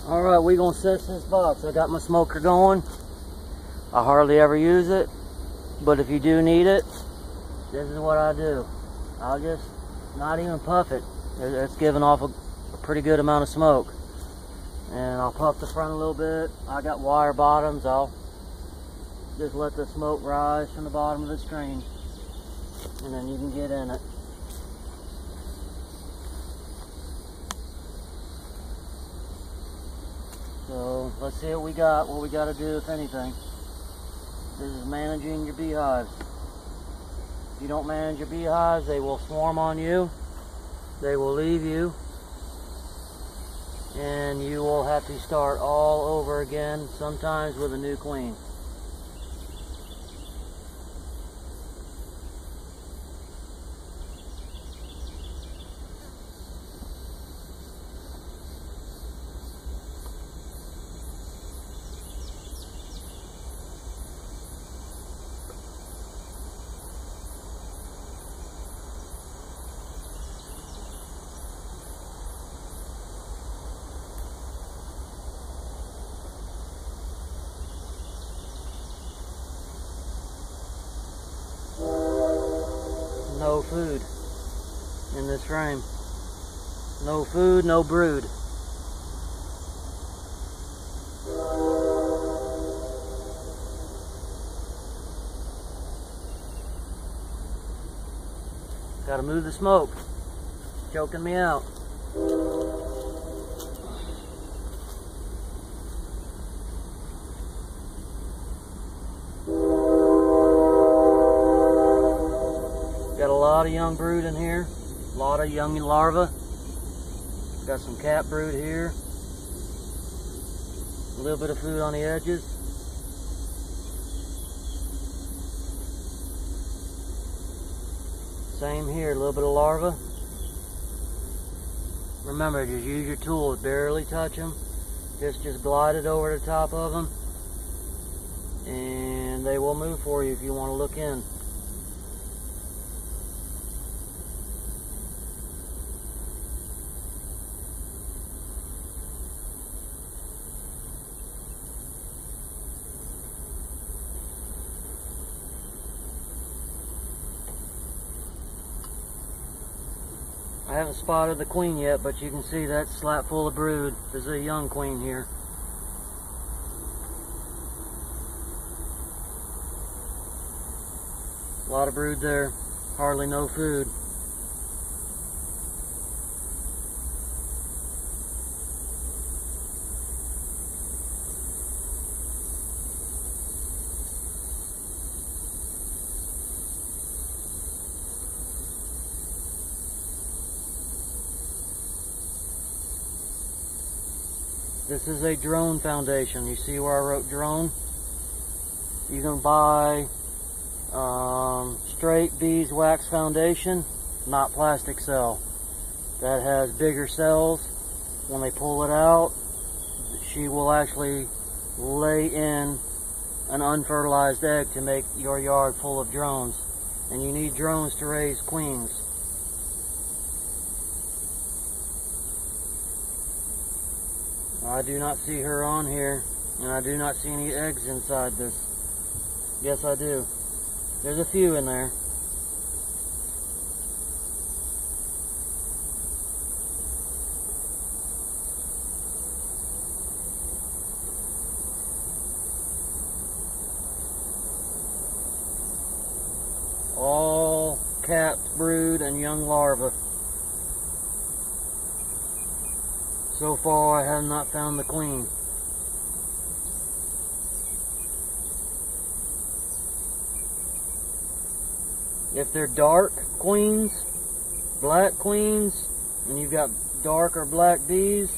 Alright, we're gonna set this box. I got my smoker going. I hardly ever use it, but if you do need it, this is what I do. I'll just not even puff it. It's giving off a pretty good amount of smoke. And I'll puff the front a little bit. I got wire bottoms. I'll just let the smoke rise from the bottom of the screen, and then you can get in it. So let's see what we got to do, if anything. This is managing your beehives. If you don't manage your beehives, they will swarm on you. They will leave you. And you will have to start all over again, sometimes with a new queen. No food in this frame. No food, no brood. Gotta move the smoke. It's choking me out. Got a lot of young brood in here, a lot of young larvae. Got some cat brood here. A little bit of food on the edges. Same here, a little bit of larvae. Remember, just use your tools, barely touch them. Just glide it over the top of them, and they will move for you if you want to look in. I haven't spotted the queen yet, but you can see that slap full of brood. There's a young queen here. A lot of brood there, hardly no food. This is a drone foundation. You see where I wrote drone? You can buy straight beeswax foundation, not plastic cell. That has bigger cells. When they pull it out, she will actually lay in an unfertilized egg to make your yard full of drones. And you need drones to raise queens. I do not see her on here, and I do not see any eggs inside this. Yes, I do. There's a few in there. All cat brood and young larvae. So far, I have not found the queen. If they're dark queens, black queens, and you've got dark or black bees,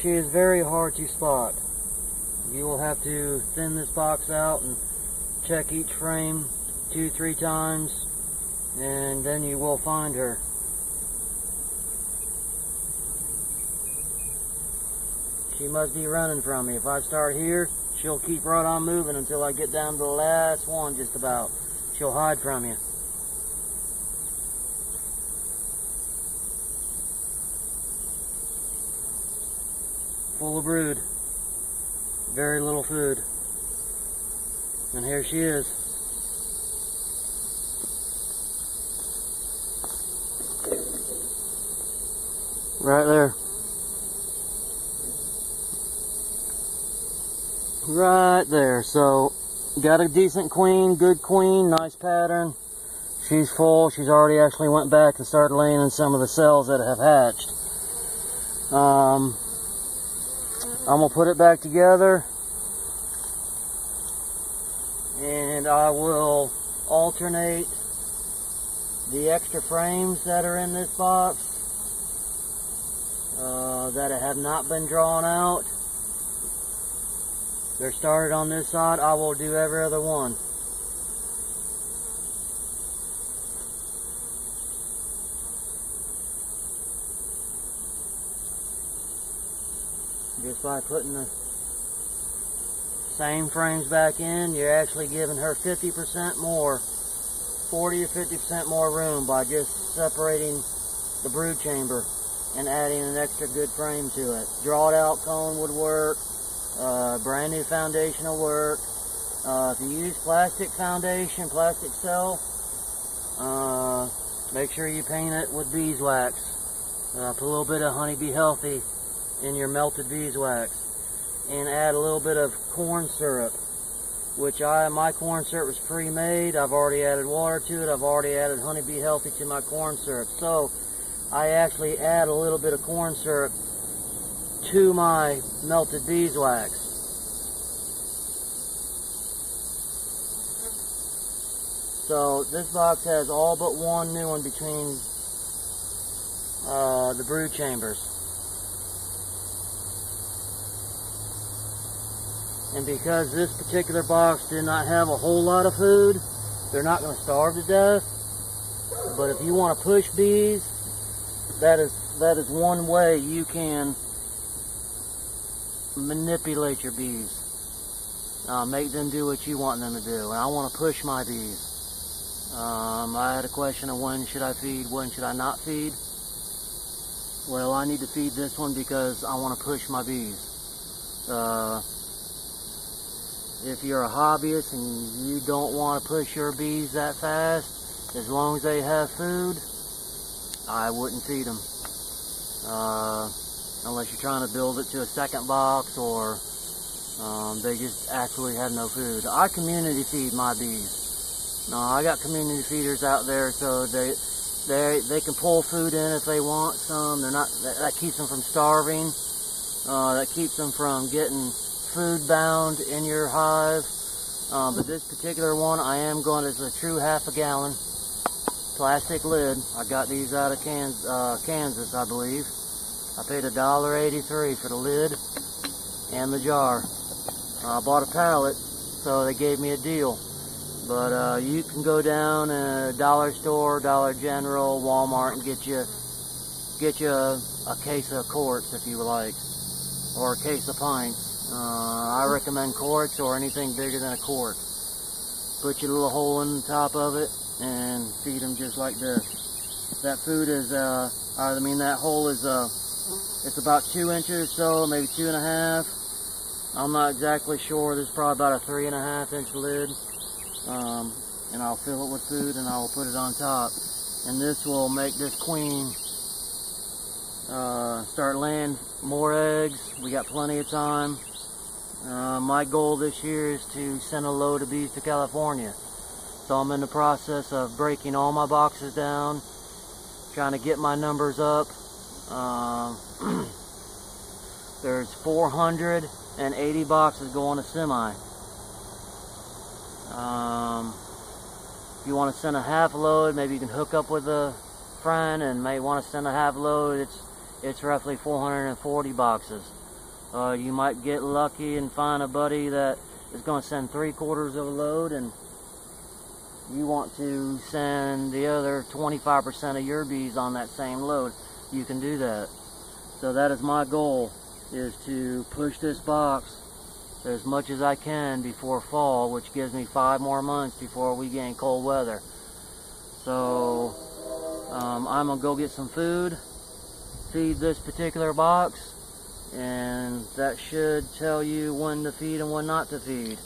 she is very hard to spot. You will have to thin this box out and check each frame 2-3 times, and then you will find her. She must be running from me. If I start here, she'll keep right on moving until I get down to the last one just about. She'll hide from you. full of brood. Very little food. And here she is. Right there. Right there. So, got a decent queen, good queen, nice pattern. She's full. She's already actually went back and started laying in some of the cells that have hatched. I'm going to put it back together. And I will alternate the extra frames that are in this box that have not been drawn out. They're started on this side. I will do every other one. Just by putting the same frames back in, you're actually giving her 50% more, 40 or 50% more room by just separating the brood chamber and adding an extra good frame to it. Draw it out cone would work, brand new foundation will work. If you use plastic foundation, plastic cell, make sure you paint it with beeswax. Put a little bit of Honey Bee Healthy in your melted beeswax, and add a little bit of corn syrup, which my corn syrup was pre-made. I've already added water to it. I've already added Honey Bee Healthy to my corn syrup. So I actually add a little bit of corn syrup to my melted beeswax. So this box has all but one new one between the brood chambers. And because this particular box did not have a whole lot of food, they're not going to starve to death. But if you want to push bees, that is one way you can manipulate your bees. Make them do what you want them to do. And I want to push my bees. I had a question of when should I feed, when should I not feed. Well, I need to feed this one because I want to push my bees. If you're a hobbyist and you don't want to push your bees that fast, as long as they have food, I wouldn't feed them. Unless you're trying to build it to a second box or they just absolutely have no food. I community feed my bees. I got community feeders out there, so they can pull food in if they want some. That keeps them from starving. That keeps them from getting food bound in your hive. But this particular one, I am going to, it's a true ½ gallon plastic lid. I got these out of Kansas, I believe. I paid $1.83 for the lid and the jar. I bought a pallet, so they gave me a deal. But you can go down a dollar store, Dollar General, Walmart, and get you a case of quarts if you would like, or a case of pints. I recommend quarts or anything bigger than a quart. Put your little hole in the top of it and feed them just like this. That food is, that hole is, it's about 2 inches or so, maybe 2.5. I'm not exactly sure. This is probably about a 3.5 inch lid. And I'll fill it with food and I will put it on top. And this will make this queen start laying more eggs. We got plenty of time. My goal this year is to send a load of bees to California. So I'm in the process of breaking all my boxes down, trying to get my numbers up. There's 480 boxes going to semi. If you want to send a half load, maybe you can hook up with a friend and may want to send a half load. It's roughly 440 boxes. You might get lucky and find a buddy that is going to send 3/4 of a load, and you want to send the other 25% of your bees on that same load. You can do that. So that is my goal, is to push this box as much as I can before fall, which gives me 5 more months before we get in cold weather. So I'm gonna go get some food, feed this particular box, and that should tell you when to feed and when not to feed.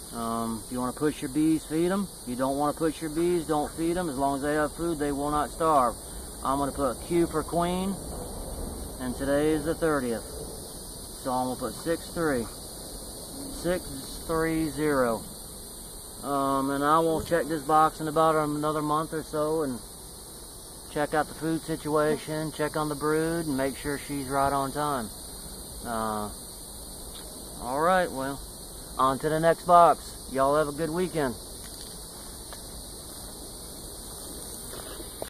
If you want to push your bees, feed them. If you don't want to push your bees, don't feed them. As long as they have food, they will not starve. I'm going to put Q for queen, and today is the 30th. So I'm going to put 6-3. 630. And I will check this box in about another month or so and check out the food situation, check on the brood, and make sure she's right on time. Alright, well, on to the next box. Y'all have a good weekend.